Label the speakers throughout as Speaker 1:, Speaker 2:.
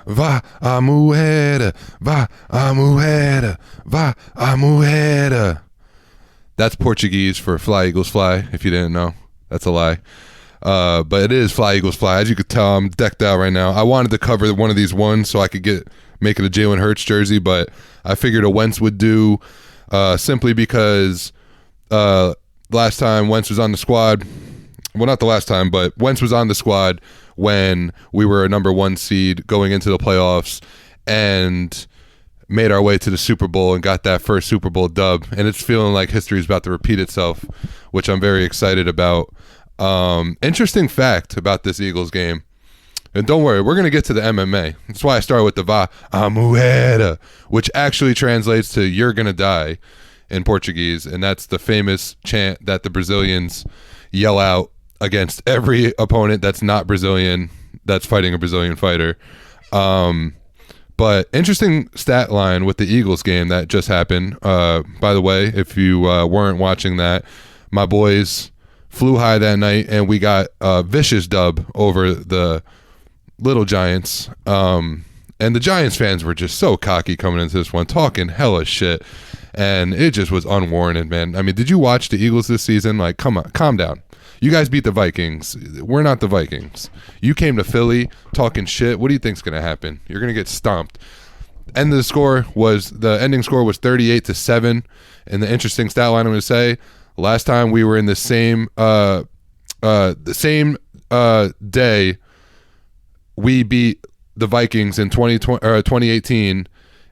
Speaker 1: va a mujer, va a mujer, va a mujer. That's Portuguese for Fly Eagles Fly, if you didn't know. That's a lie. But it is Fly Eagles Fly. As you could tell, I'm decked out right now. I wanted to cover one of these ones so I could make it a Jalen Hurts jersey, but I figured a Wentz would do, simply because last time Wentz was on the squad, well, not the last time, but Wentz was on the squad when we were a number 1 seed going into the playoffs and made our way to the Super Bowl and got that first Super Bowl dub. And it's feeling like history is about to repeat itself, which I'm very excited about. Interesting fact about this Eagles game. And don't worry, we're going to get to the MMA. That's why I started with the Va a muera, which actually translates to "you're going to die" in Portuguese. And that's the famous chant that the Brazilians yell out against every opponent that's not Brazilian, that's fighting a Brazilian fighter. But interesting stat line with the Eagles game that just happened. By the way, if you weren't watching that, my boys flew high that night, and we got a vicious dub over the Little Giants. And the Giants fans were just so cocky coming into this one, talking hella shit. And it just was unwarranted, man. I mean, did you watch the Eagles this season? Like, come on, calm down. You guys beat the Vikings. We're not the Vikings. You came to Philly talking shit. What do you think's going to happen? You're going to get stomped. The ending score was 38-7. And the interesting stat line I'm going to say, last time we were in the same day, we beat the Vikings in 2018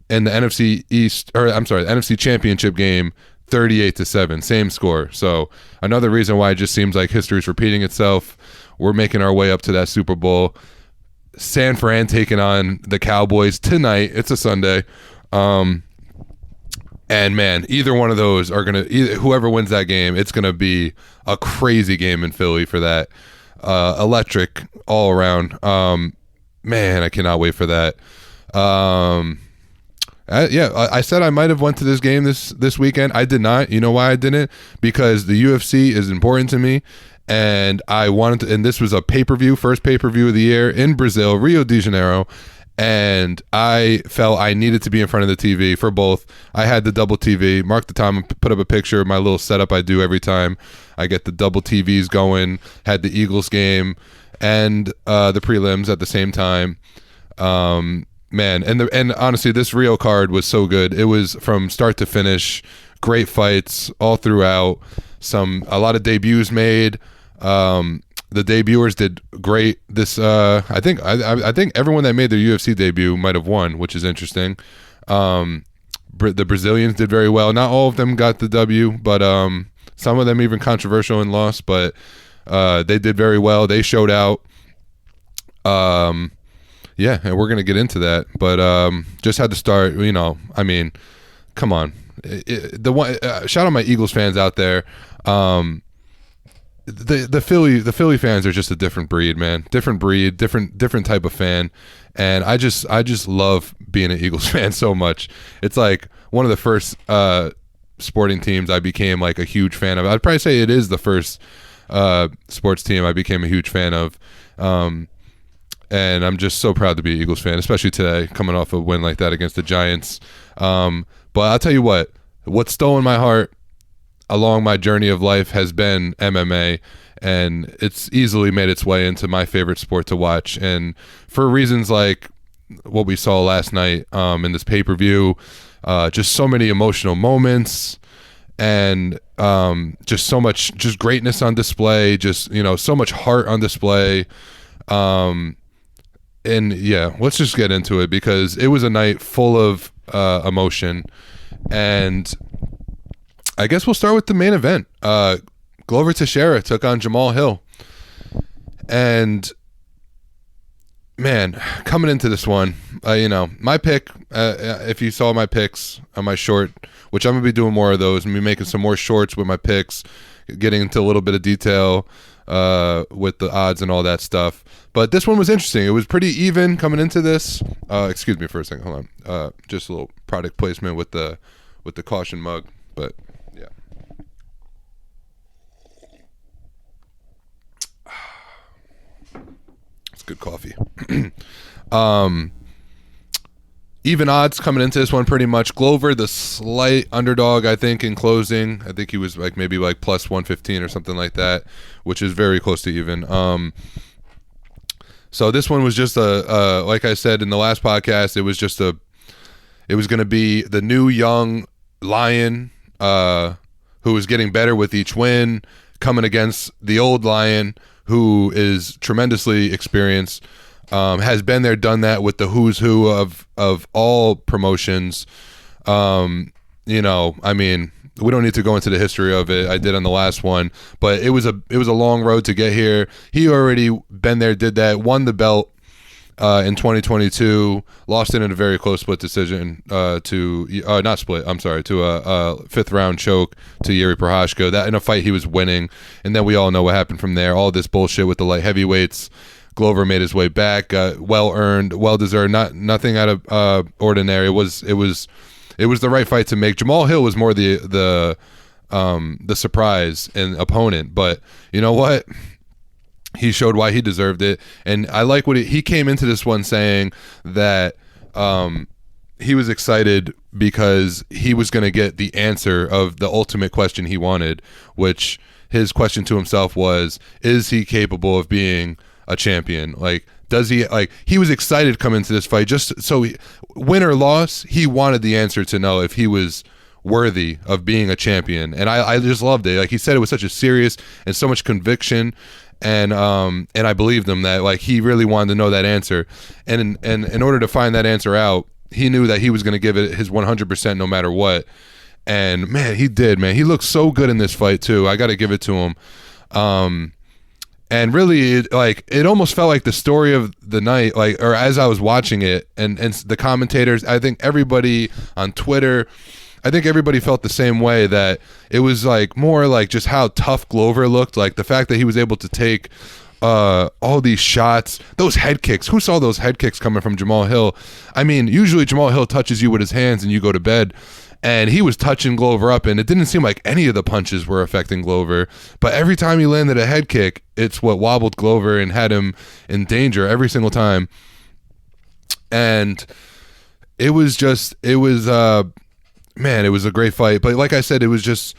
Speaker 1: in the NFC NFC Championship game, 38-7, same score. So another reason why it just seems like history is repeating itself. We're making our way up to that Super Bowl. San Fran taking on the Cowboys tonight. It's a Sunday. And man, either one of those are whoever wins that game, it's gonna be a crazy game in Philly for that. Electric all around. Man, I cannot wait for that. I said I might have went to this game this weekend. I did not. You know why I didn't? Because the UFC is important to me, and I wanted to. And this was a first pay-per-view of the year in Brazil, Rio de Janeiro, and I felt I needed to be in front of the TV for both. I had the double TV. Mark the time and put up a picture of my little setup I do every time I get the double TVs going. Had the Eagles game and the prelims at the same time. Man, and honestly, this Rio card was so good. It was from start to finish, great fights all throughout. A lot of debuts made. The debuters did great. This I think everyone that made their UFC debut might have won, which is interesting. The Brazilians did very well. Not all of them got the W, but some of them even controversial and lost. But they did very well. They showed out. Yeah, and we're going to get into that, but just had to start, I mean, come on. Shout out my Eagles fans out there. The Philly fans are just a different breed, man. Different breed, different type of fan. And I just love being an Eagles fan so much. It's like one of the first sporting teams I became like a huge fan of. I'd probably say it is the first sports team I became a huge fan of. And I'm just so proud to be an Eagles fan, especially today, coming off a win like that against the Giants. But I'll tell you what's stolen my heart along my journey of life has been MMA, and it's easily made its way into my favorite sport to watch. And for reasons like what we saw last night in this pay-per-view, just so many emotional moments, and just so much just greatness on display, just so much heart on display. And yeah, let's just get into it because it was a night full of emotion. And I guess we'll start with the main event. Glover Teixeira took on Jamal Hill. And man, coming into this one, my pick, if you saw my picks on my short, which I'm going to be doing more of those, I'm going to be making some more shorts with my picks, getting into a little bit of detail with the odds and all that stuff. But this one was interesting. It was pretty even coming into this. Excuse me for a second. Hold on. Just a little product placement with the caution mug. But yeah. It's good coffee. even odds coming into this one pretty much. Glover, the slight underdog, I think, in closing. I think he was like maybe like plus 115 or something like that, which is very close to even. So this one was just like I said in the last podcast, it was going to be the new young lion who is getting better with each win, coming against the old lion who is tremendously experienced, has been there, done that with the who's who of all promotions. You know, I mean, we don't need to go into the history of it. I did on the last one, but it was a long road to get here. He already been there, did that, won the belt in 2022, lost it in a very close split decision to a fifth round choke to Yuri Prochazka. That in a fight he was winning, and then we all know what happened from there. All this bullshit with the light heavyweights. Glover made his way back, well earned, well deserved, nothing out of ordinary. It was the right fight to make. Jamal Hill was more the surprise and opponent, but you know what? He showed why he deserved it, and I like what he came into this one saying that he was excited because he was going to get the answer of the ultimate question he wanted, which his question to himself was, is he capable of being a champion? Like, does he, like, he was excited to come into this fight just so win or loss, he wanted the answer to know if he was worthy of being a champion. And I just loved it. Like he said, it was such a serious and so much conviction, and I believed him that like he really wanted to know that answer, and in order to find that answer out, he knew that he was going to give it his 100% no matter what. And man, he did, man. He looked so good in this fight too. I got to give it to him. And really, it almost felt like the story of the night, like, or as I was watching it, and the commentators, I think everybody on Twitter, I think everybody felt the same way, that it was like more like just how tough Glover looked, like the fact that he was able to take all these shots, those head kicks. Who saw those head kicks coming from Jamal Hill? I mean, usually Jamal Hill touches you with his hands and you go to bed. And he was touching Glover up, and it didn't seem like any of the punches were affecting Glover. But every time he landed a head kick, it's what wobbled Glover and had him in danger every single time. And it was man, it was a great fight. But like I said, it was just,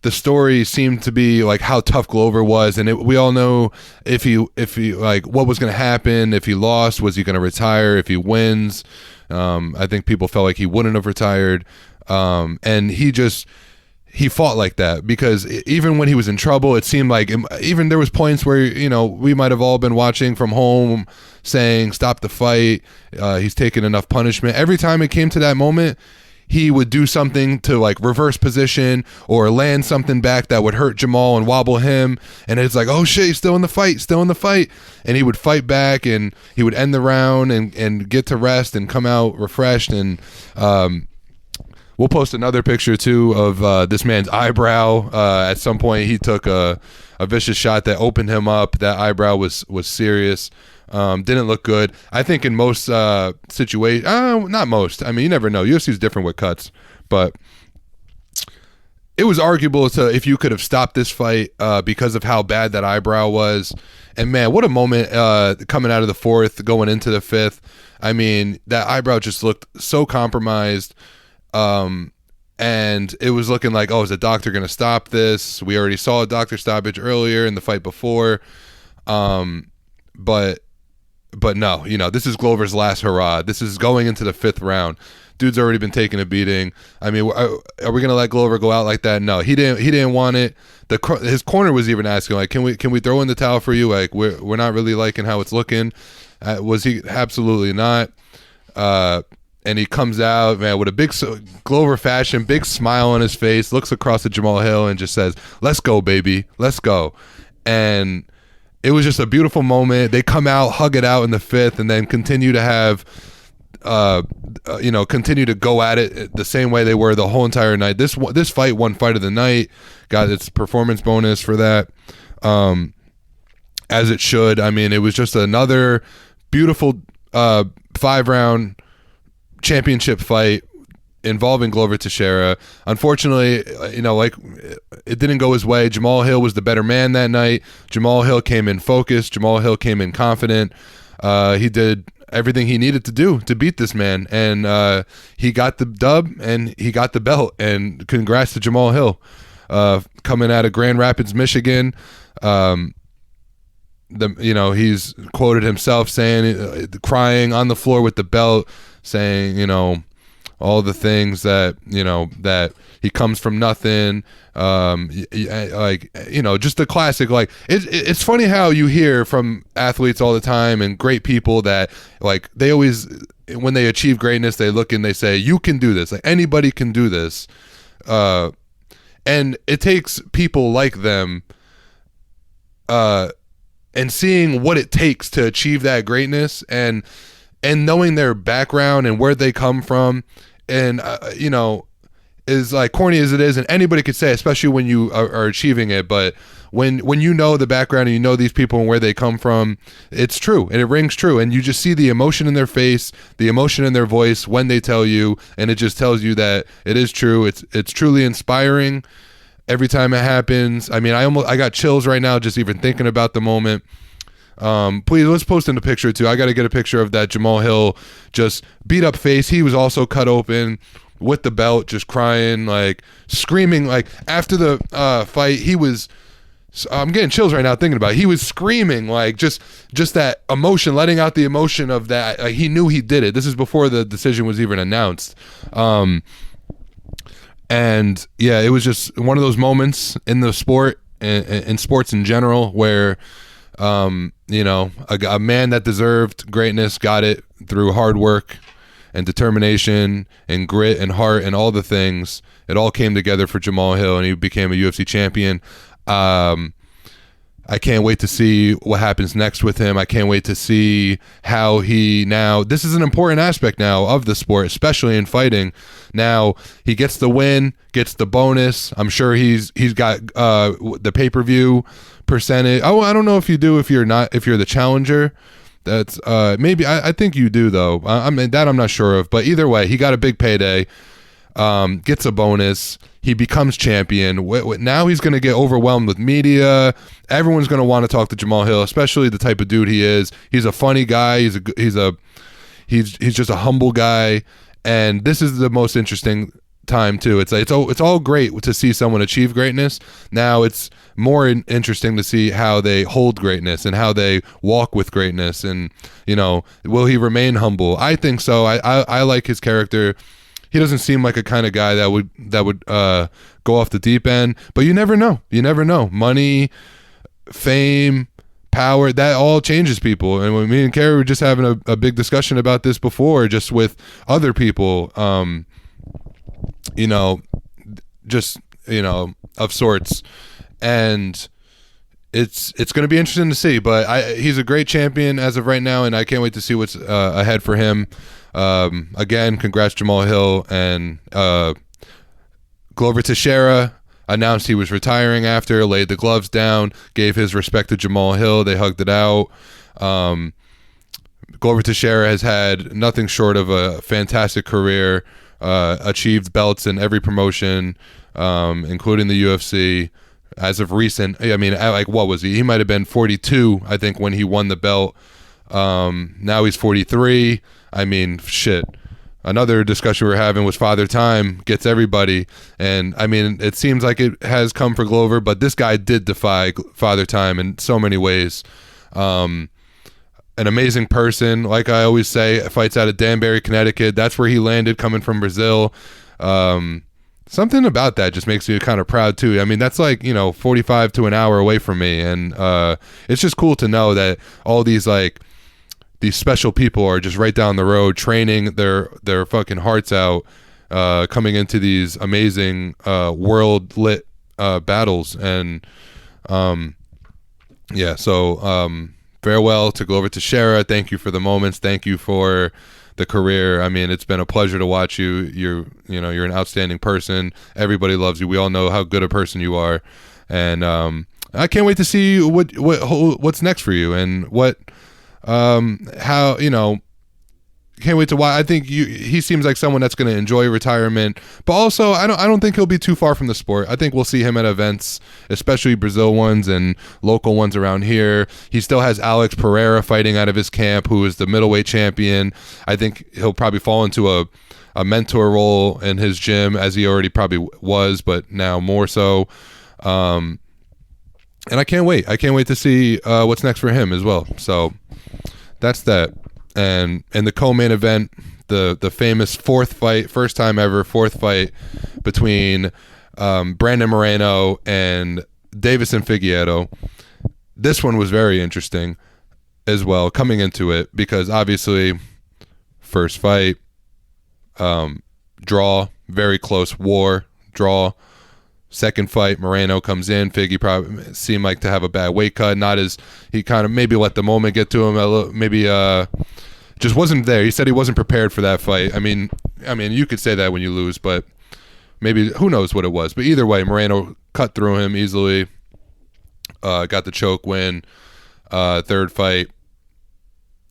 Speaker 1: the story seemed to be like how tough Glover was, and we all know if he like what was going to happen. If he lost, was he going to retire? If he wins, I think people felt like he wouldn't have retired. And he fought like that, because even when he was in trouble, it seemed like, even there was points where, you know, we might have all been watching from home saying, stop the fight. He's taken enough punishment. Every time it came to that moment, he would do something to like reverse position or land something back that would hurt Jamal and wobble him. And it's like, oh shit, he's still in the fight. And he would fight back, and he would end the round and get to rest and come out refreshed. And, we'll post another picture too of this man's eyebrow. At some point, he took a vicious shot that opened him up. That eyebrow was serious. Didn't look good. I think in most situations, not most. I mean, you never know. UFC's different with cuts, but it was arguable if you could have stopped this fight because of how bad that eyebrow was. And man, what a moment coming out of the fourth, going into the fifth. I mean, that eyebrow just looked so compromised. And it was looking like, oh, is the doctor going to stop this? We already saw a doctor stoppage earlier in the fight before. But no, you know, this is Glover's last hurrah. This is going into the fifth round. Dude's already been taking a beating. I mean, are we going to let Glover go out like that? No, he didn't want it. His corner was even asking, like, can we throw in the towel for you? Like, we're not really liking how it's looking. Was he? Absolutely not. And he comes out, man, with a big Glover fashion, big smile on his face, looks across at Jamal Hill and just says, let's go, baby, let's go. And it was just a beautiful moment. They come out, hug it out in the fifth, and then continue to have, continue to go at it the same way they were the whole entire night. This fight won fight of the night, got its performance bonus for that, as it should. I mean, it was just another beautiful 5-round championship fight involving Glover Teixeira. Unfortunately, you know, like, it didn't go his way. Jamal Hill was the better man that night. Jamal Hill came in focused. Jamal Hill came in confident. He did everything he needed to do to beat this man, and he got the dub and he got the belt. And congrats to Jamal Hill, coming out of Grand Rapids, Michigan. He's quoted himself saying, crying on the floor with the belt, saying, all the things that, that he comes from nothing. Just the classic, it's funny how you hear from athletes all the time and great people that they always, when they achieve greatness, they look and they say, you can do this. Anybody can do this. And it takes people like them, and seeing what it takes to achieve that greatness, and knowing their background and where they come from, and is corny as it is, and anybody could say, especially when you are achieving it, but when you know the background and you know these people and where they come from, it's true and it rings true, and you just see the emotion in their face, the emotion in their voice when they tell you, and it just tells you that it is true. It's truly inspiring every time it happens. I mean, I got chills right now just even thinking about the moment. Please, let's post in a picture too. I got to get a picture of that Jamal Hill just beat up face. He was also cut open with the belt, just crying, screaming, after the fight. He was, I'm getting chills right now thinking about it. He was screaming, just that emotion, letting out the emotion of that. He knew he did it. This is before the decision was even announced. And yeah, it was just one of those moments in the sport, in sports in general, where a man that deserved greatness got it through hard work and determination and grit and heart and all the things. It all came together for Jamal Hill, and he became a UFC champion. I can't wait to see what happens next with him. I can't wait to see how this is an important aspect now of the sport, especially in fighting. Now he gets the win, gets the bonus. I'm sure he's got the pay-per-view percentage. Oh, I don't know if you do, if you're the challenger. That's maybe, I think you do though. I'm not sure of, but either way, he got a big payday, gets a bonus. He becomes champion. Now he's going to get overwhelmed with media. Everyone's going to want to talk to Jamal Hill, especially the type of dude he is. He's a funny guy. He's just a humble guy. And this is the most interesting time too. It's all great to see someone achieve greatness. Now it's more interesting to see how they hold greatness and how they walk with greatness. And will he remain humble? I think so. I like his character. He doesn't seem like a kind of guy that would go off the deep end, but you never know. Money, fame, power, that all changes people. And when me and Carrie were just having a big discussion about this before, just with other people, of sorts. And it's going to be interesting to see, but he's a great champion as of right now, and I can't wait to see what's ahead for him. Again, congrats Jamal Hill. And Glover Teixeira announced he was retiring after, laid the gloves down, gave his respect to Jamal Hill. They hugged it out. Glover Teixeira has had nothing short of a fantastic career, achieved belts in every promotion, including the UFC. As of recent, I mean, what was he? He might have been 42, I think, when he won the belt. Now he's 43. I mean, shit. Another discussion we were having was Father Time gets everybody. And, I mean, it seems like it has come for Glover, but this guy did defy Father Time in so many ways. An amazing person. Like I always say, fights out of Danbury, Connecticut. That's where he landed, coming from Brazil. Something about that just makes me kind of proud too. I mean, that's 45 to an hour away from me. And it's just cool to know that all these special people are just right down the road, training their fucking hearts out, coming into these amazing world lit battles. And farewell to Glover Teixeira. Thank you for the moments. Thank you for the career. I mean, it's been a pleasure to watch you. You're an outstanding person. Everybody loves you. We all know how good a person you are. And I can't wait to see what's next for you, and Can't wait to watch. I think he seems like someone that's going to enjoy retirement, but also I don't think he'll be too far from the sport. I think we'll see him at events, especially Brazil ones and local ones around here. He still has Alex Pereira fighting out of his camp, who is the middleweight champion. I think he'll probably fall into a mentor role in his gym, as he already probably was, but now more so. And I can't wait. I can't wait to see what's next for him as well. So that's that. And in the co-main event, the famous first time ever fourth fight between Brandon Moreno and Deiveson Figueiredo. This one was very interesting as well coming into it, because obviously first fight, draw, very close war, draw. Second fight, Moreno comes in. Figgy probably seemed like to have a bad weight cut. Not as he kind of maybe let the moment get to him. Maybe just wasn't there. He said he wasn't prepared for that fight. I mean, you could say that when you lose, but maybe who knows what it was. But either way, Moreno cut through him easily. Got the choke win. Third fight,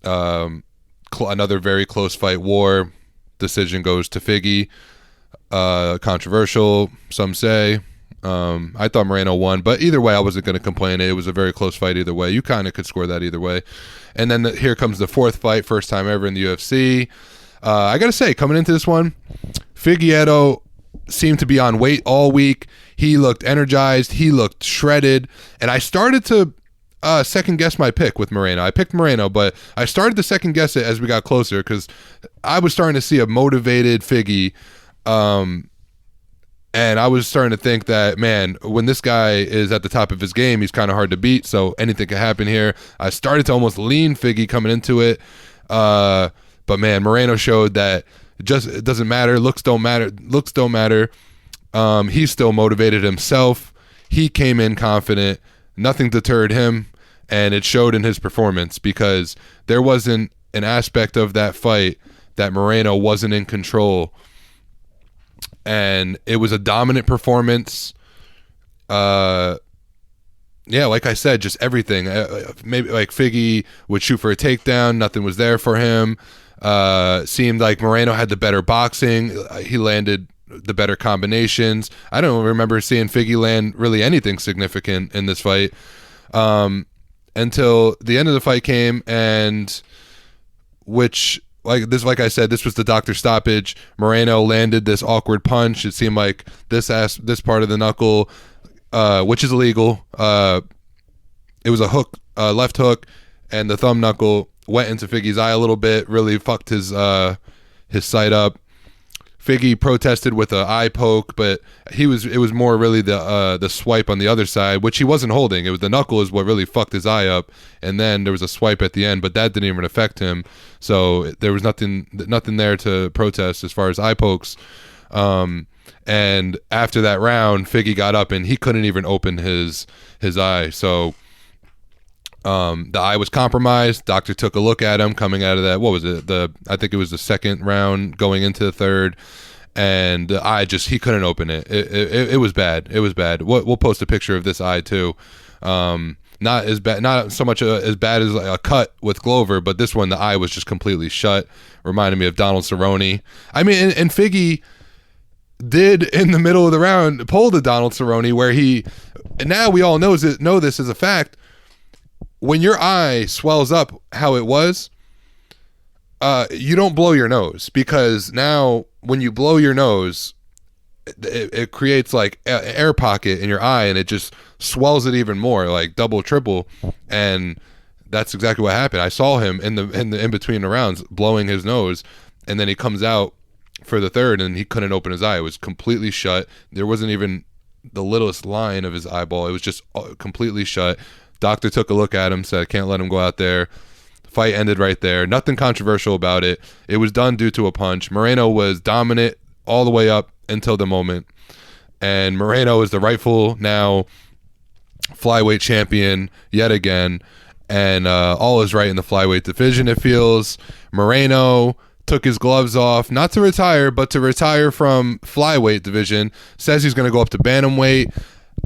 Speaker 1: another very close fight, war. Decision goes to Figgy. Controversial, some say. I thought Moreno won, but either way, I wasn't going to complain. It was a very close fight either way. You kind of could score that either way. And then here comes the fourth fight, first time ever in the UFC. I got to say, coming into this one, Figueiredo seemed to be on weight all week. He looked energized. He looked shredded. And I started to second guess my pick with Moreno. I picked Moreno, but I started to second guess it as we got closer, because I was starting to see a motivated Figgy. And I was starting to think that, man, when this guy is at the top of his game, he's kind of hard to beat, so anything can happen here. I started to almost lean Figgy coming into it. But, man, Moreno showed that it doesn't matter. Looks don't matter. He's still motivated himself. He came in confident. Nothing deterred him, and it showed in his performance, because there wasn't an aspect of that fight that Moreno wasn't in control. And it was a dominant performance. Yeah, like I said, just everything. Maybe like Figgy would shoot for a takedown. Nothing was there for him. Seemed like Moreno had the better boxing. He landed the better combinations. I don't remember seeing Figgy land really anything significant in this fight until the end of the fight came, and like I said, this was the doctor stoppage. Moreno landed this awkward punch. It seemed like this part of the knuckle, which is illegal. It was a hook, left hook, and the thumb knuckle went into Figgy's eye a little bit. Really fucked his sight up. Figgy protested with an eye poke, but it was more really the swipe on the other side, which he wasn't holding. It was the knuckle is what really fucked his eye up, and then there was a swipe at the end, but that didn't even affect him. So there was nothing there to protest as far as eye pokes. And after that round, Figgy got up and he couldn't even open his eye. So the eye was compromised. Doctor took a look at him coming out of that. What was it? I think it was the second round going into the third, and the eye he couldn't open it. It was bad. It was bad. We'll post a picture of this eye too. Not as bad, not so much as bad as a cut with Glover, but this one, the eye was just completely shut. Reminded me of Donald Cerrone. I mean, and Figgy did in the middle of the round pull the Donald Cerrone, where and now we all know this as a fact. When your eye swells up how it was, you don't blow your nose, because now when you blow your nose, it creates like an air pocket in your eye, and it just swells it even more, like double, triple. And that's exactly what happened. I saw him in between the rounds blowing his nose, and then he comes out for the third and he couldn't open his eye. It was completely shut. There wasn't even the littlest line of his eyeball. It was just completely shut. Doctor took a look at him, said, can't let him go out there. Fight ended right there. Nothing controversial about it. It was done due to a punch. Moreno was dominant all the way up until the moment. And Moreno is the rightful now flyweight champion yet again. And all is right in the flyweight division, it feels. Moreno took his gloves off, not to retire, but to retire from flyweight division. Says he's going to go up to bantamweight.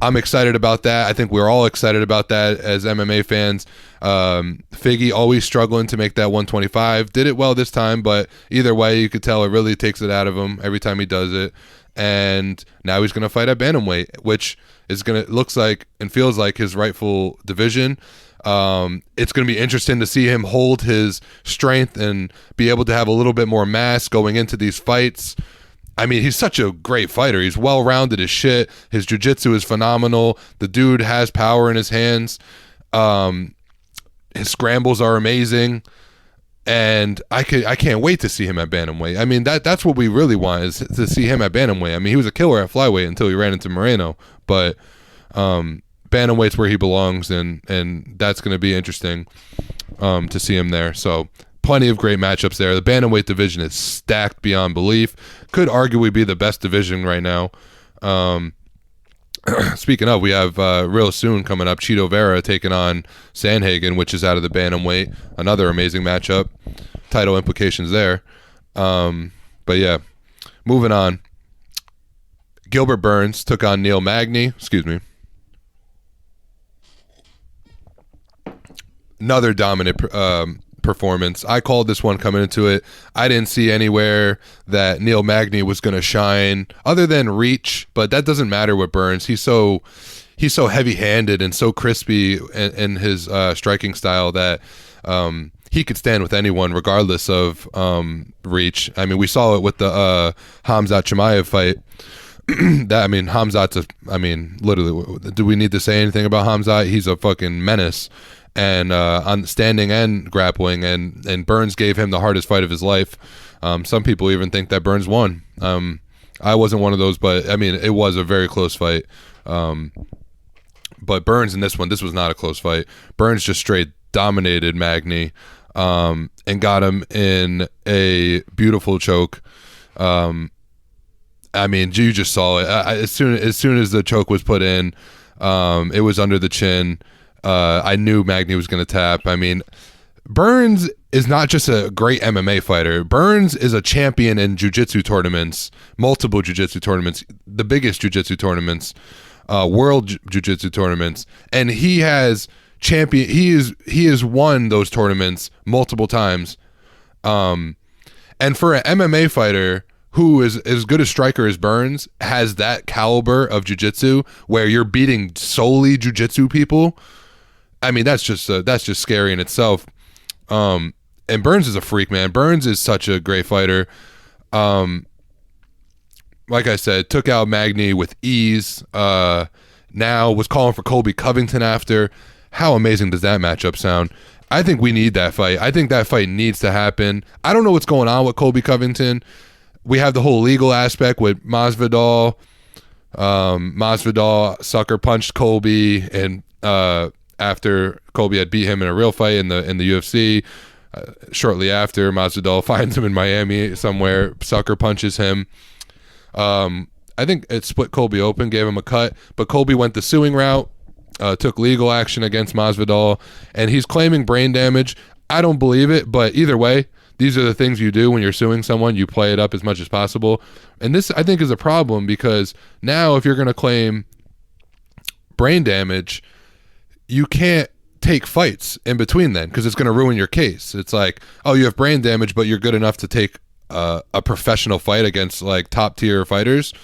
Speaker 1: I'm excited about that. I think we're all excited about that as MMA fans. Figgy always struggling to make that 125. Did it well this time, but either way, you could tell it really takes it out of him every time he does it. And now he's going to fight at bantamweight, which is looks like and feels like his rightful division. It's going to be interesting to see him hold his strength and be able to have a little bit more mass going into these fights. I mean, he's such a great fighter. He's well-rounded as shit. His jiu-jitsu is phenomenal. The dude has power in his hands. His scrambles are amazing. And I can't wait to see him at bantamweight. I mean, that's what we really want, is to see him at bantamweight. I mean, he was a killer at flyweight until he ran into Moreno. But bantamweight's where he belongs, and that's going to be interesting to see him there. So plenty of great matchups there. The bantamweight division is stacked beyond belief. Could arguably be the best division right now. Speaking of, we have real soon coming up, Chito Vera taking on Sandhagen, which is out of the bantamweight. Another amazing matchup. Title implications there. But yeah, moving on. Gilbert Burns took on Neil Magny. Excuse me. Another dominant performance. I called this one coming into it. I didn't see anywhere that Neil Magny was going to shine other than reach, but that doesn't matter with Burns. He's so heavy-handed and so crispy in his striking style that he could stand with anyone regardless of reach. I mean, we saw it with the Khamzat Chimaev fight. Literally, do we need to say anything about Khamzat? He's a fucking menace. And on standing and grappling, and Burns gave him the hardest fight of his life. Some people even think that Burns won. I wasn't one of those, but I mean, it was a very close fight. But Burns in this one, this was not a close fight. Burns just straight dominated Magny and got him in a beautiful choke. I mean, you just saw it. As soon as the choke was put in, it was under the chin. I knew Magny was going to tap. I mean, Burns is not just a great MMA fighter. Burns is a champion in jiu-jitsu tournaments, multiple jiu-jitsu tournaments, the biggest jiu-jitsu tournaments, world jiu-jitsu tournaments, and he has won those tournaments multiple times. And for an MMA fighter who is as good a striker as Burns, has that caliber of jiu-jitsu where you're beating solely jiu-jitsu people, I mean, that's just scary in itself. And Burns is a freak, man. Burns is such a great fighter. Like I said, took out Magny with ease. Now was calling for Colby Covington after. How amazing does that matchup sound? I think we need that fight. I think that fight needs to happen. I don't know what's going on with Colby Covington. We have the whole legal aspect with Masvidal. Masvidal sucker punched Colby, and after Colby had beat him in a real fight in the UFC, shortly after, Masvidal finds him in Miami somewhere, sucker punches him. I think it split Colby open, gave him a cut, but Colby went the suing route, took legal action against Masvidal, and he's claiming brain damage. I don't believe it, but either way, these are the things you do when you're suing someone. You play it up as much as possible. And this, I think, is a problem, because now if you're going to claim brain damage, you can't take fights in between then, because it's going to ruin your case. It's like, oh, you have brain damage, but you're good enough to take a professional fight against like top tier fighters.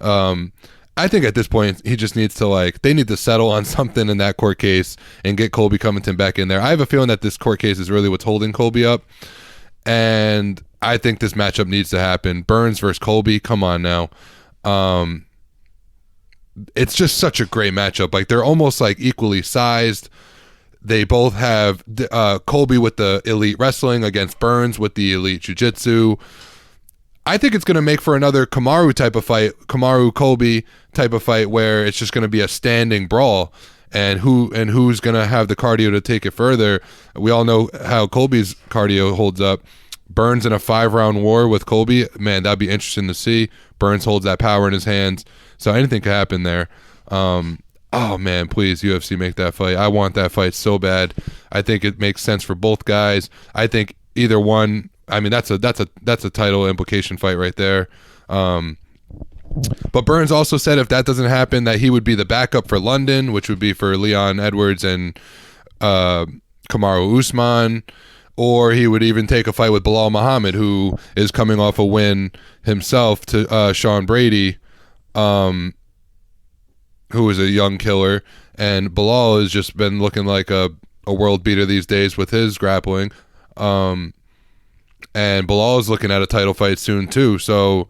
Speaker 1: I think at this point he just needs to they need to settle on something in that court case and get Colby Covington back in there. I have a feeling that this court case is really what's holding Colby up, and I think this matchup needs to happen. Burns versus Colby, come on now. It's just such a great matchup. Like, they're almost like equally sized. They both have Colby with the elite wrestling against Burns with the elite jiu-jitsu. I think it's going to make for another Kamaru type of fight, Kamaru-Colby type of fight, where it's just going to be a standing brawl, and who's going to have the cardio to take it further. We all know how Colby's cardio holds up. Burns in a 5-round war with Colby, man, that'd be interesting to see. Burns holds that power in his hands, so anything could happen there. Oh man, please UFC, make that fight. I want that fight so bad. I think it makes sense for both guys. I think either one. I mean, that's a title implication fight right there. But Burns also said if that doesn't happen, that he would be the backup for London, which would be for Leon Edwards and Kamaru Usman, or he would even take a fight with Bilal Muhammad, who is coming off a win himself to Sean Brady, who is a young killer. And Bilal has just been looking like a world beater these days with his grappling. And Bilal is looking at a title fight soon too. So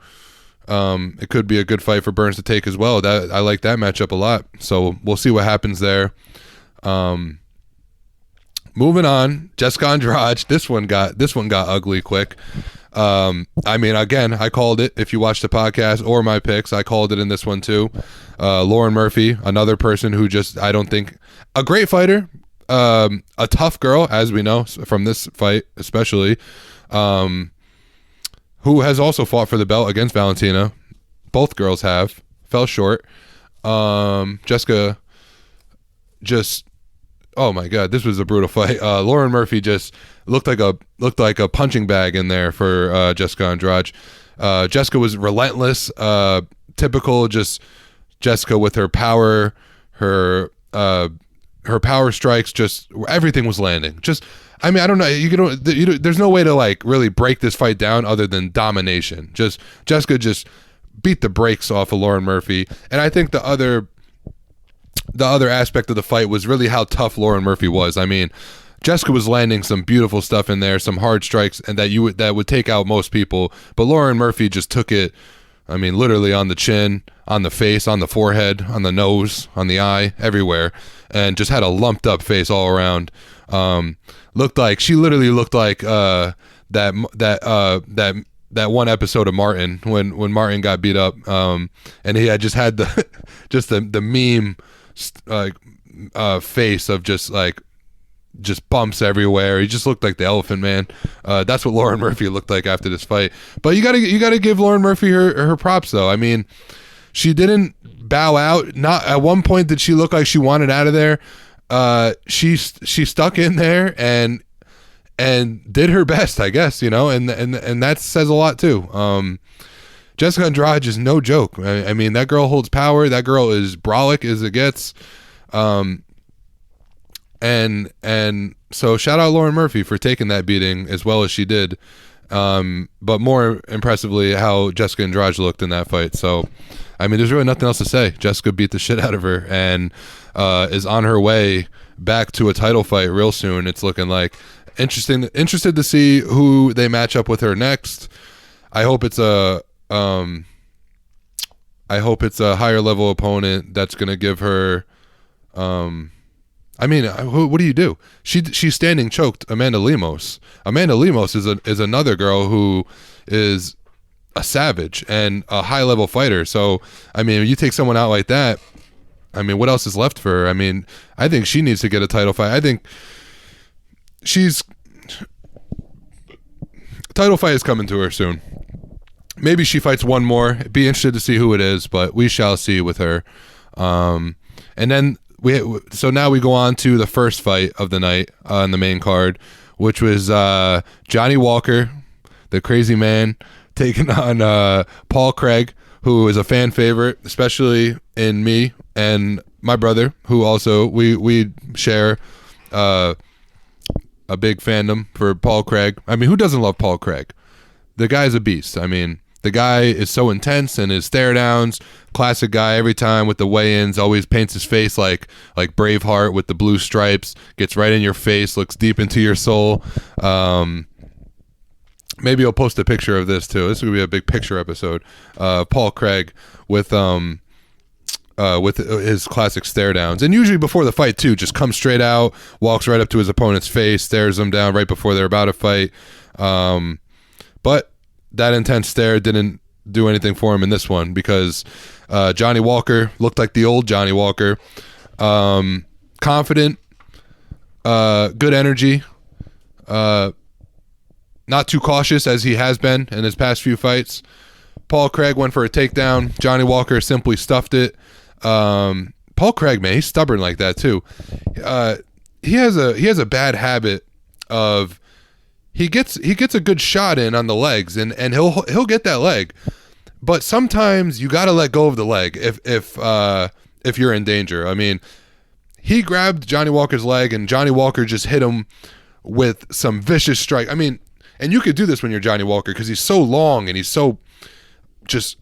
Speaker 1: it could be a good fight for Burns to take as well. That I like that matchup a lot. So we'll see what happens there. Moving on, Jessica Andrade. This one got ugly quick. I mean, again, I called it. If you watch the podcast or my picks, I called it in this one too. Lauren Murphy, another person who just, I don't think, a great fighter, a tough girl, as we know from this fight especially, who has also fought for the belt against Valentina. Both girls have. Fell short. Jessica just, oh my God, this was a brutal fight. Lauren Murphy just looked like a punching bag in there for Jessica Andrade. Jessica was relentless, typical just Jessica with her power, her power strikes, just everything was landing. Just, I mean, I don't know. There's no way to like really break this fight down other than domination. Just Jessica just beat the brakes off of Lauren Murphy, and I think the other aspect of the fight was really how tough Lauren Murphy was. I mean, Jessica was landing some beautiful stuff in there, some hard strikes, and that would take out most people. But Lauren Murphy just took it, I mean, literally on the chin, on the face, on the forehead, on the nose, on the eye, everywhere, and just had a lumped up face all around. She literally looked like that one episode of Martin when Martin got beat up, and he had just had the meme face of just bumps everywhere. He just looked like the Elephant Man. That's what Lauren Murphy looked like after this fight. But you gotta give Lauren Murphy her props though. I mean, she didn't bow out. Not at one point did she look like she wanted out of there. She stuck in there and did her best, I guess, you know, and that says a lot too. Jessica Andrade is no joke. I mean, that girl holds power. That girl is brolic as it gets. And so shout out Lauren Murphy for taking that beating as well as she did. But more impressively, how Jessica Andrade looked in that fight. So, I mean, there's really nothing else to say. Jessica beat the shit out of her and is on her way back to a title fight real soon. It's looking like interested to see who they match up with her next. I hope it's a higher level opponent that's going to give her, I mean, what do you do? She's standing choked Amanda Lemos. Amanda Lemos is another girl who is a savage and a high level fighter. So, I mean, you take someone out like that, I mean, what else is left for her? I mean, I think she needs to get a title fight. I think title fight is coming to her soon. Maybe she fights one more. Be interested to see who it is, but we shall see with her. And then so now we go on to the first fight of the night on the main card, which was Johnny Walker, the crazy man, taking on Paul Craig, who is a fan favorite, especially in me and my brother, who also we share a big fandom for Paul Craig. I mean, who doesn't love Paul Craig? The guy's a beast. I mean, the guy is so intense, and his stare downs, classic guy every time with the weigh-ins, always paints his face like Braveheart with the blue stripes, gets right in your face, looks deep into your soul. Maybe I'll post a picture of this too. This is gonna be a big picture episode. Paul Craig with his classic stare downs, and usually before the fight too, just comes straight out, walks right up to his opponent's face, stares him down right before they're about to fight. But that intense stare didn't do anything for him in this one, because Johnny Walker looked like the old Johnny Walker. Confident, good energy, not too cautious as he has been in his past few fights. Paul Craig went for a takedown. Johnny Walker simply stuffed it. Paul Craig, man, he's stubborn like that too. He has a bad habit of he gets a good shot in on the legs, and he'll get that leg, but sometimes you got to let go of the leg if you're in danger. I mean, he grabbed Johnny Walker's leg, and Johnny Walker just hit him with some vicious strike. I mean, and you could do this when you're Johnny Walker because he's so long and he's so just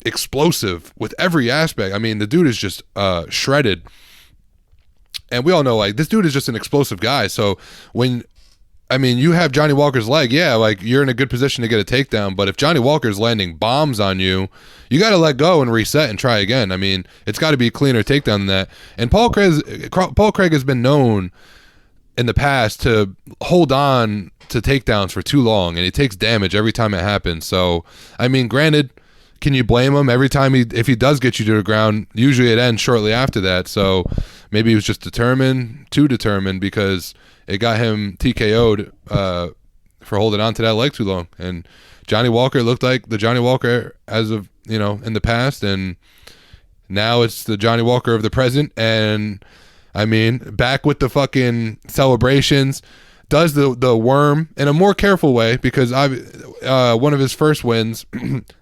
Speaker 1: explosive with every aspect. I mean, the dude is just shredded. And we all know, like, this dude is just an explosive guy. So when, I mean, you have Johnny Walker's leg, yeah, like, you're in a good position to get a takedown. But if Johnny Walker's landing bombs on you, you got to let go and reset and try again. I mean, it's got to be a cleaner takedown than that. And Paul Craig has been known in the past to hold on to takedowns for too long, and he takes damage every time it happens. So, I mean, granted, can you blame him? Every time if he does get you to the ground, usually it ends shortly after that. So maybe he was just too determined because it got him TKO'd for holding on to that leg too long. And Johnny Walker looked like the Johnny Walker as of, in the past, and now it's the Johnny Walker of the present. And I mean, back with the fucking celebrations, does the worm in a more careful way, because one of his first wins,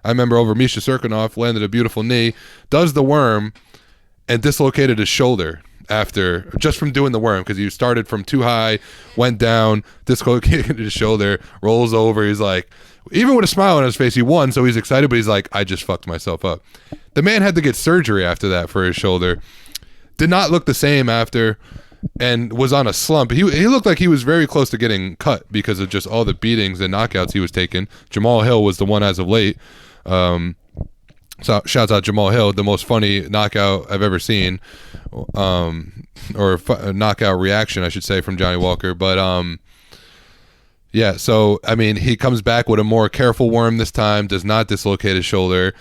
Speaker 1: I remember over Misha Serkinov, landed a beautiful knee, does the worm and dislocated his shoulder after, just from doing the worm, because he started from too high, went down, dislocated his shoulder, rolls over. He's like, even with a smile on his face, he won, so he's excited, but he's like, I just fucked myself up. The man had to get surgery after that for his shoulder. Did not look the same after, and was on a slump. He looked like he was very close to getting cut because of just all the beatings and knockouts he was taking. Jamal Hill was the one as of late. So shouts out Jamal Hill, the most funny knockout I've ever seen, or a knockout reaction, I should say, from Johnny Walker. But yeah, so I mean, he comes back with a more careful worm this time, does not dislocate his shoulder,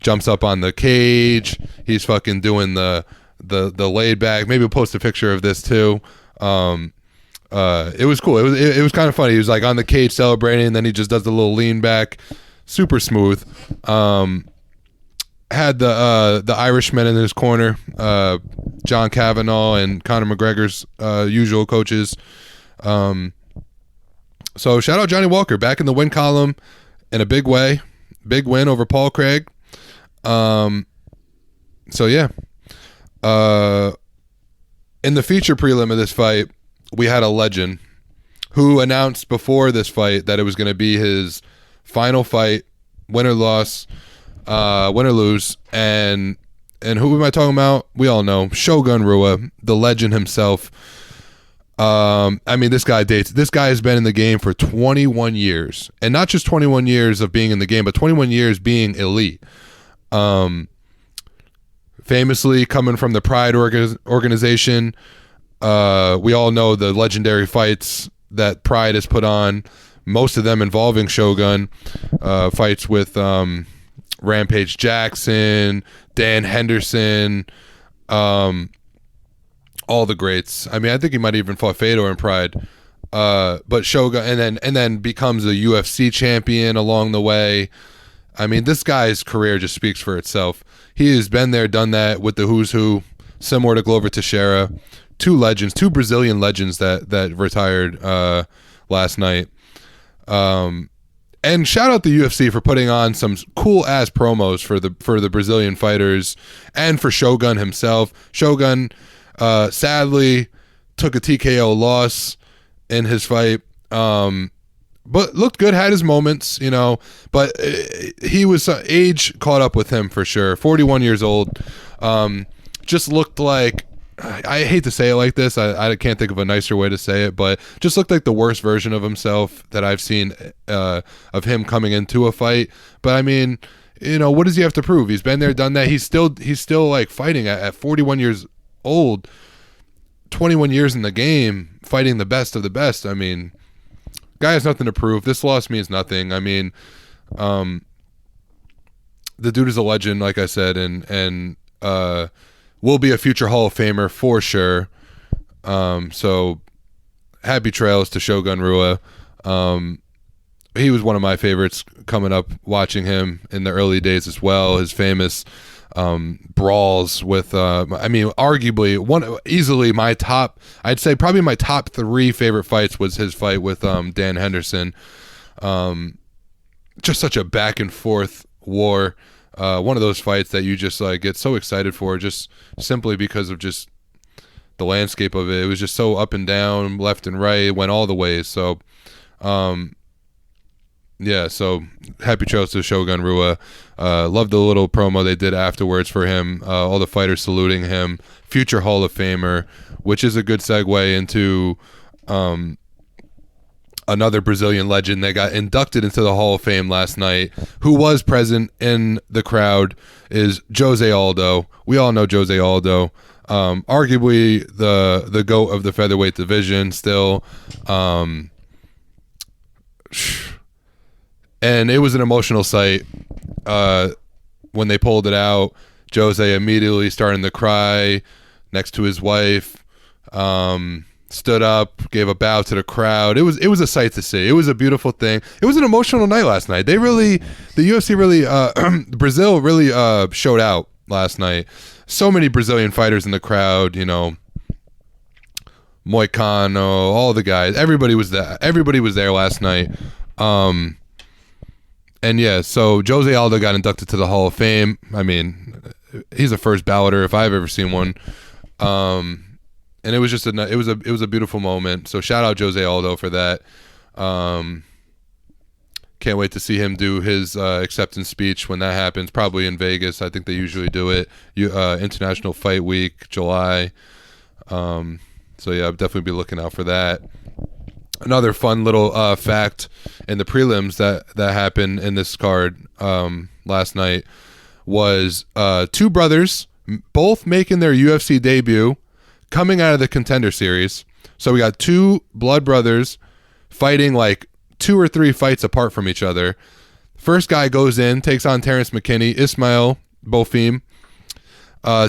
Speaker 1: jumps up on the cage. He's fucking doing the laid back. Maybe we'll post a picture of this too. It was cool. It was kind of funny. He was like on the cage celebrating, and then he just does the little lean back, super smooth. Had the Irishman in his corner, John Kavanagh and Conor McGregor's usual coaches. So shout out Johnny Walker, back in the win column in a big way. Big win over Paul Craig. So yeah. In the feature prelim of this fight, we had a legend who announced before this fight that it was going to be his final fight, win or loss, win or lose. And who am I talking about? We all know Shogun Rua, the legend himself. I mean, this guy has been in the game for 21 years, and not just 21 years of being in the game, but 21 years being elite. Famously coming from the Pride organization. We all know the legendary fights that Pride has put on, most of them involving Shogun, fights with Rampage Jackson, Dan Henderson, all the greats. I mean, I think he might have even fought Fedor in Pride. But Shogun, and then becomes a UFC champion along the way. I mean, this guy's career just speaks for itself. He has been there, done that with the who's who, similar to Glover Teixeira. Two Brazilian legends that retired last night. And shout out the UFC for putting on some cool ass promos for the Brazilian fighters and for Shogun himself. Shogun sadly took a TKO loss in his fight. But looked good, had his moments, but he was, age caught up with him for sure. 41 years old. Just looked like, I hate to say it like this, I can't think of a nicer way to say it, but just looked like the worst version of himself that I've seen of him coming into a fight. But I mean, what does he have to prove? He's been there, done that. He's still like fighting at 41 years old, 21 years in the game, fighting the best of the best. I mean, guy has nothing to prove. This loss means nothing. I mean, the dude is a legend, like I said, and will be a future Hall of Famer for sure. So happy trails to Shogun Rua. He was one of my favorites coming up, watching him in the early days as well. His famous brawls with, I mean, arguably easily my top, I'd say probably my top 3 favorite fights was his fight with Dan Henderson. Just such a back and forth war. One of those fights that you just like get so excited for, just simply because of just the landscape of it. It was just so up and down, left and right, it went all the ways. So yeah, so happy trails to Shogun Rua. Loved the little promo they did afterwards for him. All the fighters saluting him. Future Hall of Famer, which is a good segue into another Brazilian legend that got inducted into the Hall of Fame last night, who was present in the crowd, is Jose Aldo. We all know Jose Aldo. Arguably the GOAT of the featherweight division still. And it was an emotional sight when they pulled it out. Jose immediately starting to cry next to his wife. Stood up, gave a bow to the crowd. It was a sight to see. It was a beautiful thing. It was an emotional night last night. The UFC really, Brazil really showed out last night. So many Brazilian fighters in the crowd, you know, Moicano, all the guys. Everybody was there. Everybody was there last night. And yeah, so Jose Aldo got inducted to the Hall of Fame. I mean, he's a first balloter if I've ever seen one. And it was just it was a beautiful moment. So shout out Jose Aldo for that. Can't wait to see him do his acceptance speech when that happens. Probably in Vegas. I think they usually do it. International Fight Week, July. So yeah, I'll definitely be looking out for that. Another fun little fact in the prelims that happened in this card last night was two brothers, both making their UFC debut, coming out of the Contender Series. So we got two blood brothers fighting like 2 or 3 fights apart from each other. First guy goes in, takes on Terrence McKinney. Ismail BOFIM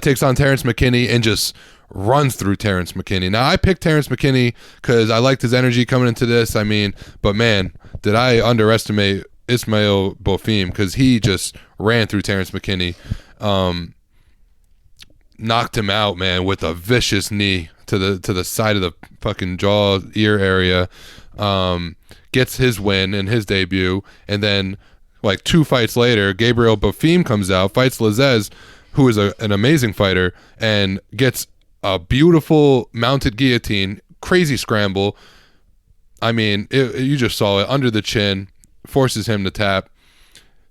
Speaker 1: takes on Terrence McKinney and just runs through Terrence McKinney. Now, I picked Terrence McKinney because I liked his energy coming into this. I mean, but man, did I underestimate Ismail BOFIM, because he just ran through Terrence McKinney. Knocked him out, man, with a vicious knee to the side of the fucking jaw, ear area. Gets his win in his debut, and then like 2 fights later, Gabriel BOFIM comes out, fights Lazez, who is an amazing fighter, and gets a beautiful mounted guillotine, crazy scramble. I mean, you just saw it under the chin, forces him to tap.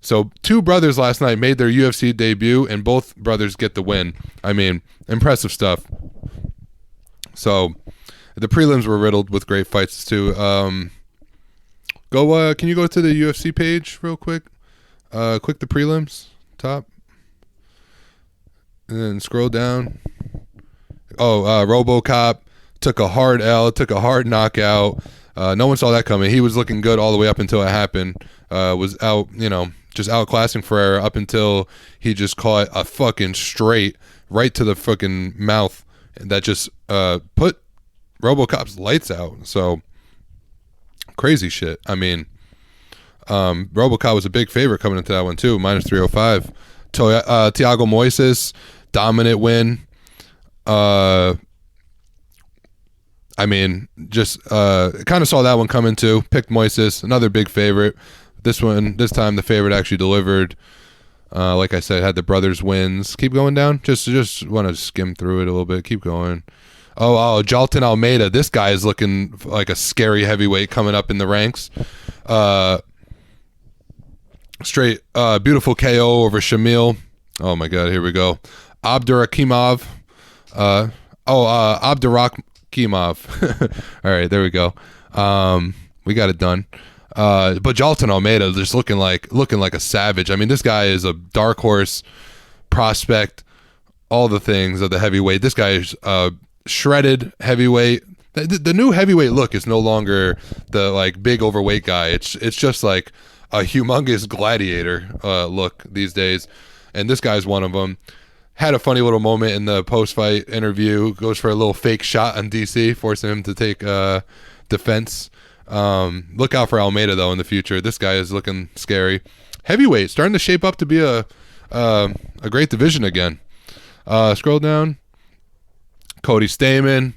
Speaker 1: So 2 brothers last night made their UFC debut, and both brothers get the win. I mean, impressive stuff. So the prelims were riddled with great fights too. Can you go to the UFC page real quick? Click the prelims, top. And then scroll down. RoboCop took a hard L, took a hard knockout. No one saw that coming. He was looking good all the way up until it happened. Was out, just outclassing Ferreira up until he just caught a fucking straight right to the fucking mouth that just put RoboCop's lights out. So crazy shit. I mean, RoboCop was a big favorite coming into that one too, minus 305. Thiago Moises, dominant win. I mean, just kind of saw that one coming too. Picked Moises, another big favorite. This time the favorite actually delivered. Like I said, had the brothers wins. Keep going down. Just want to skim through it a little bit. Keep going. Jalton Almeida. This guy is looking like a scary heavyweight coming up in the ranks. Straight beautiful KO over Shamil. Oh my God, here we go. Abdurakhimov. Abdurakhimov. All right, there we go. We got it done. But Jalton Almeida just looking like a savage. I mean, this guy is a dark horse prospect, all the things of the heavyweight. This guy is shredded heavyweight. The new heavyweight look is no longer the like big overweight guy. It's just like a humongous gladiator look these days, and this guy's one of them. Had a funny little moment in the post-fight interview. Goes for a little fake shot on DC, forcing him to take defense. Look out for Almeida though in the future. This guy is looking scary. Heavyweight starting to shape up to be a great division again. Scroll down. Cody Stamann,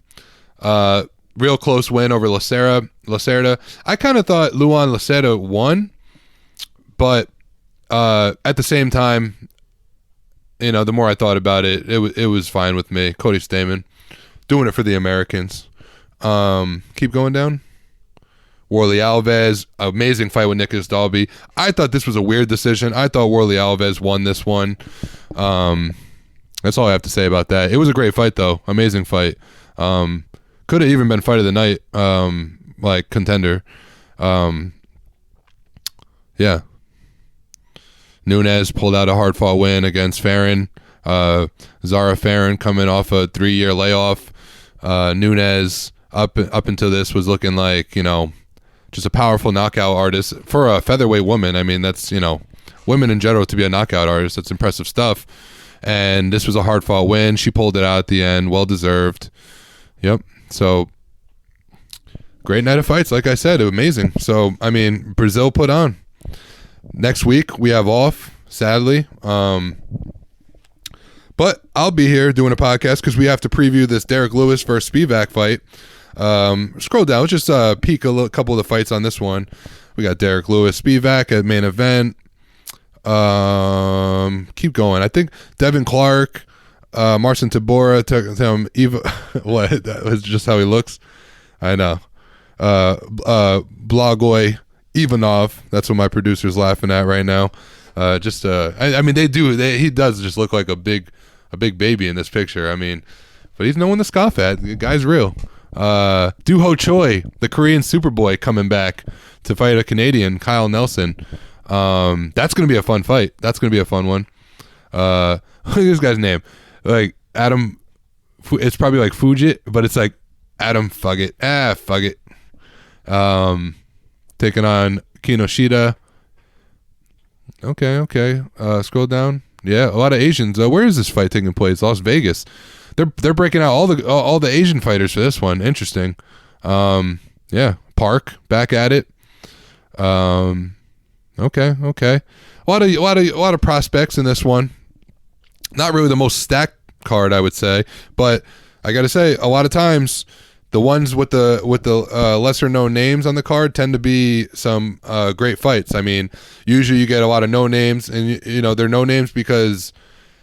Speaker 1: real close win over Lacerda. I kind of thought Luan Lacerda won, but at the same time, you know, the more I thought about it, it was fine with me. Cody Stamann, doing it for the Americans. Keep going down. Warlley Alves, amazing fight with Nicholas Dalby. I thought this was a weird decision. I thought Warlley Alves won this one. That's all I have to say about that. It was a great fight, though. Amazing fight. Could have even been fight of the night, like contender. Yeah. Nunes pulled out a hard-fought win against Farron. Zara Farron coming off a 3-year layoff. Nunes up until this was looking like, you know, just a powerful knockout artist for a featherweight woman. I mean, that's, you know, women in general to be a knockout artist. That's impressive stuff. And this was a hard-fought win. She pulled it out at the end. Well-deserved. Yep. So, great night of fights. Like I said, amazing. So, I mean, Brazil put on. Next week, we have off, sadly. But I'll be here doing a podcast because we have to preview this Derek Lewis versus SPIVAK fight. Scroll down. Let's just peek couple of the fights on this one. We got Derek Lewis, SPIVAK at main event. Keep going. I think Devin Clark, Marcin Tybura took him. What? That was just how he looks. I know. Blagoy Ivanov. That's what my producer's laughing at right now. I mean, he does just look like a big baby in this picture. I mean, but he's no one to scoff at. The guy's real. Doo-Ho Choi, the Korean Superboy, coming back to fight a Canadian, Kyle Nelson. That's going to be a fun fight. That's going to be a fun one. Look at this guy's name. Like, Adam, it's probably like Fujit, but it's like Adam Fuggit. Fuggit. Taking on Kinoshita. Okay. Scroll down. Yeah, a lot of Asians. Where is this fight taking place? Las Vegas. They're breaking out all the Asian fighters for this one. Interesting. Yeah, Park back at it. Okay. A lot of prospects in this one. Not really the most stacked card, I would say, but I got to say, a lot of times the ones with the lesser known names on the card tend to be some great fights. I mean, usually you get a lot of no names, and you know they're no names because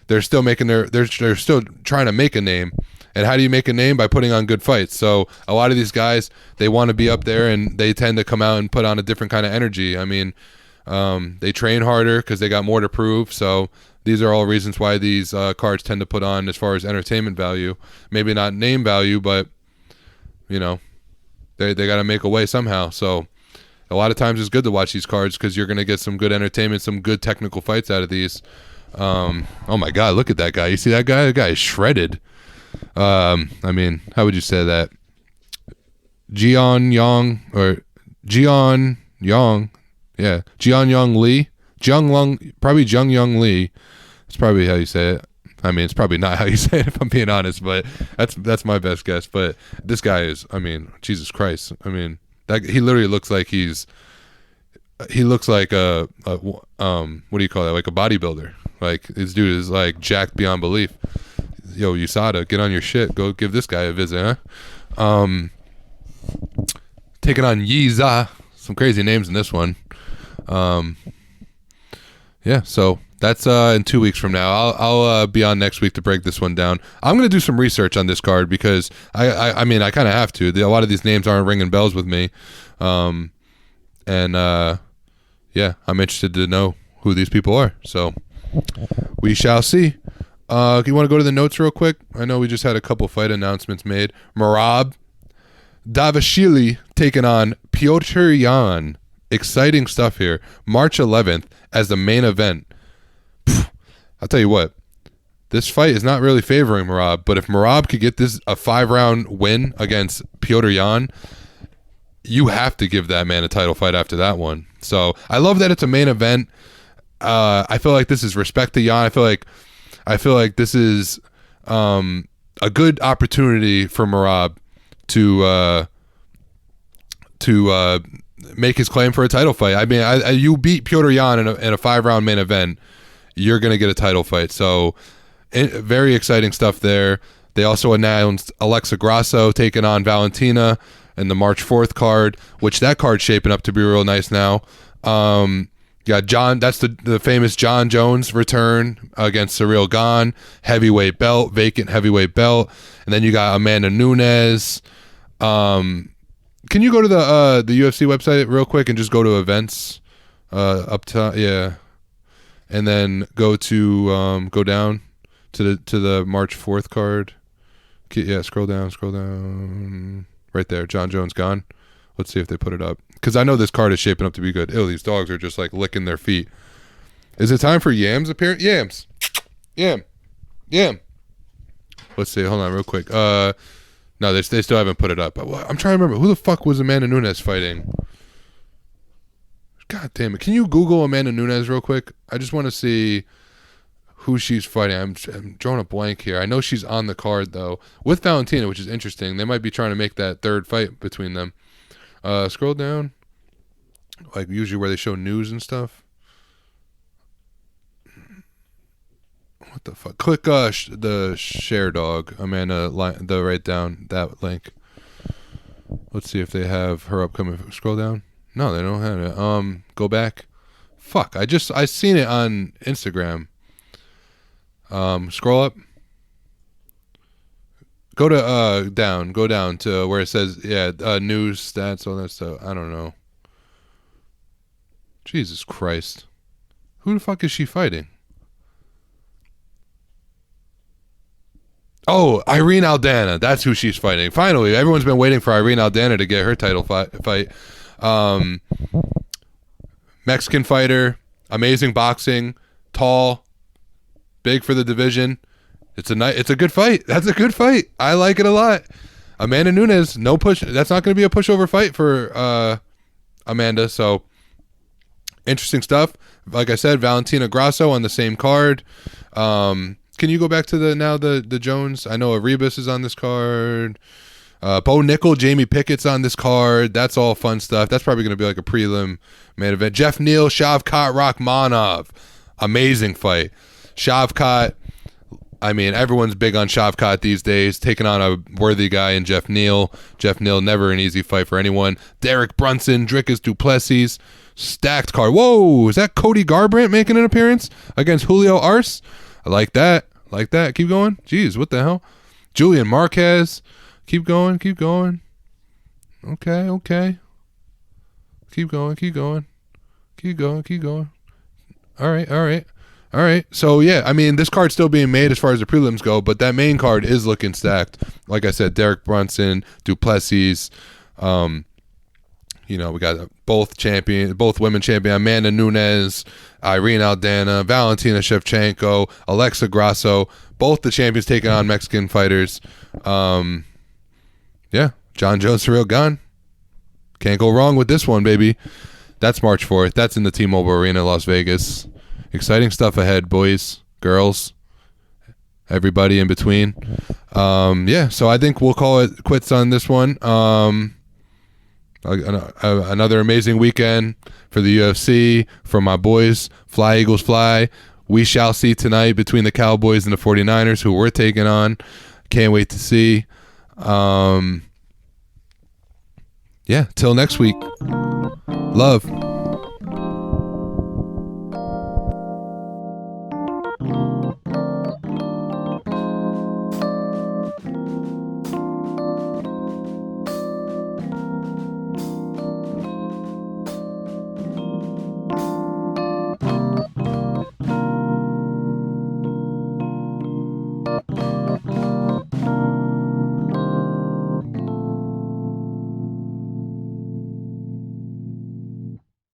Speaker 1: they're still making they're still trying to make a name. And how do you make a name? By putting on good fights. So a lot of these guys, they want to be up there, and they tend to come out and put on a different kind of energy. I mean, they train harder because they got more to prove. So these are all reasons why these cards tend to put on as far as entertainment value. Maybe not name value, but you know, they got to make a way somehow. So a lot of times it's good to watch these cards because you're going to get some good entertainment, some good technical fights out of these. Oh my God, look at that guy. You see that guy? That guy is shredded. I mean, how would you say that? Jian Yong Lee. Probably Jung Young Lee. That's probably how you say it. I mean, it's probably not how you say it if I'm being honest, but that's my best guess. But this guy is, I mean, Jesus Christ. I mean, he literally looks like he looks like a what do you call that? Like a bodybuilder. Like this dude is like jacked beyond belief. Yo, USADA, get on your shit. Go give this guy a visit, huh? Taking on Yiza. Some crazy names in this one. Yeah, so that's in 2 weeks from now. I'll be on next week to break this one down. I'm going to do some research on this card because I mean, I kind of have to. A lot of these names aren't ringing bells with me. Yeah, I'm interested to know who these people are. So we shall see. You want to go to the notes real quick? I know we just had a couple fight announcements made. Merab Davashvili taking on Petr Yan. Exciting stuff here. March 11th as the main event. I'll tell you what. This fight is not really favoring Merab, but if Merab could get this a 5-round win against Petr Yan, you have to give that man a title fight after that one. So I love that it's a main event. I feel like this is respect to Yan. I feel like this is a good opportunity for Merab to make his claim for a title fight. I mean, you beat Petr Yan in a 5-round main event, you're going to get a title fight. So very exciting stuff there. They also announced Alexa Grasso taking on Valentina in the March 4th card, which that card's shaping up to be real nice now. You got John. That's the famous John Jones return against Cyril Gane, heavyweight belt, vacant heavyweight belt, and then you got Amanda Nunes. Can you go to the UFC website real quick and just go to events up top? Yeah, and then go to go down to the March 4th card. Yeah, scroll down, right there. John Jones gone. Let's see if they put it up, because I know this card is shaping up to be good. Ew, these dogs are just like licking their feet. Is it time for Yams appearance? Yam. Let's see. Hold on, real quick. No, they still haven't put it up. I'm trying to remember, who the fuck was Amanda Nunes fighting? God damn it! Can you Google Amanda Nunes real quick? I just want to see who she's fighting. I'm drawing a blank here. I know she's on the card though with Valentina, which is interesting. They might be trying to make that third fight between them. Scroll down, like usually where they show news and stuff. What the fuck? Click the share dog, Amanda, right down that link. Let's see if they have her upcoming. Scroll down. No, they don't have it. Go back. Fuck. I seen it on Instagram. Scroll up. Go to go down to where it says news, stats, all that stuff. I don't know. Jesus Christ. Who the fuck is she fighting? Oh, Irene Aldana. That's who she's fighting. Finally, everyone's been waiting for Irene Aldana to get her title fight. Mexican fighter, amazing boxing, tall, big for the division. It's a good fight. That's a good fight. I like it a lot. Amanda Nunes, no push. That's not going to be a pushover fight for Amanda. So interesting stuff. Like I said, Valentina Grasso on the same card. Can you go back to the Jones? I know Arebus is on this card. Bo Nickel, Jamie Pickett's on this card. That's all fun stuff. That's probably going to be like a prelim main event. Jeff Neal, Shavkat Rakhmonov. Amazing fight. Shavkat, I mean, everyone's big on Shavkat these days, taking on a worthy guy in Jeff Neal. Jeff Neal, never an easy fight for anyone. Derek Brunson, Dricus Duplessis. Stacked card. Whoa, is that Cody Garbrandt making an appearance against Julio Arce? I like that. Keep going. Jeez, what the hell? Julian Marquez. Keep going. Okay. Keep going. All right. So, yeah, I mean, this card's still being made as far as the prelims go, but that main card is looking stacked. Like I said, Derek Brunson, Duplessis. We got both women champion, Amanda Nunes, Irene Aldana, Valentina Shevchenko, Alexa Grasso, both the champions taking on Mexican fighters. John Jones, Cyril Gane. Can't go wrong with this one, baby. That's March 4th. That's in the T-Mobile Arena, Las Vegas. Exciting stuff ahead, boys, girls, everybody in between. So I think we'll call it quits on this one. Another amazing weekend for the UFC, for my boys. Fly, Eagles, fly. We shall see tonight between the Cowboys and the 49ers, who we're taking on. Can't wait to see. Till next week. Love.